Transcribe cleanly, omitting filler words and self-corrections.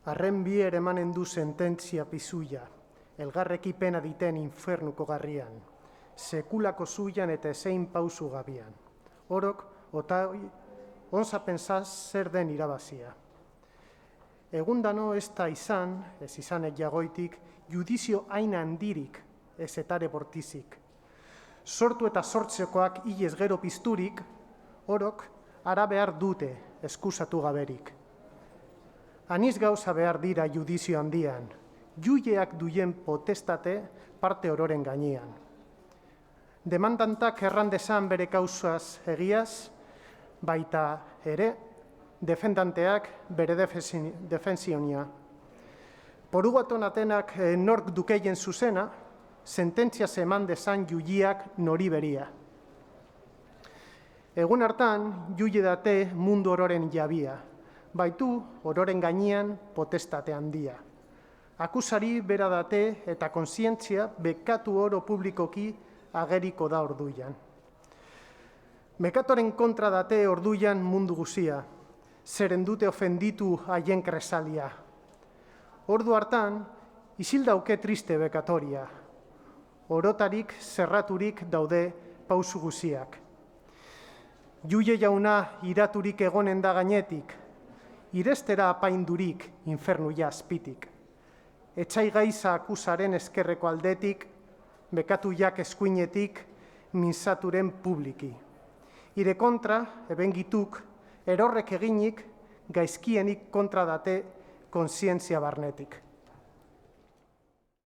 Arren bier emanen du sententzia pizuia, elgarreki pena diten infernuko garrian, sekulako zuian eta ezein pausu gabian. Orok, otai, onza pensaz zer den irabazia. Egundano ez da izan, ez izanek jagoitik, judizio hain handirik ez etare bortizik. Sortu eta sortzekoak hilez gero pizturik, orok, ara behar dute eskusatu gaberik. Aniz gauza behar dira judizio handian, juileak duien potestate parte ororen gainean. Demandantak errandezan bere kausaz egiaz, baita ere, defendanteak bere defensionia. Porugaton atenak nork dukeien zuzena, sententzia eman dezan juileak nori beria. Egun hartan, juile date mundu ororen jabia, baitu ororen gainean potestate handia. Akusari bera date eta konsientzia bekatu oro publikoki ageriko da orduian. Bekatoren kontra date orduian mundu guzia, zeren dute ofenditu haien kresalia. Ordu hartan, isil dauke triste bekatoria, orotarik zerraturik daude pausu guziak. Juile jauna iraturik egonen da gainetik, irestera apaindurik infernu azpitik. Etxai gaiza akusaren eskerreko aldetik, bekatu jak eskuinetik, mintzaturen publiki. Ire kontra, ebengituk, erorrek eginik, gaizkienik kontra date konsientzia barnetik.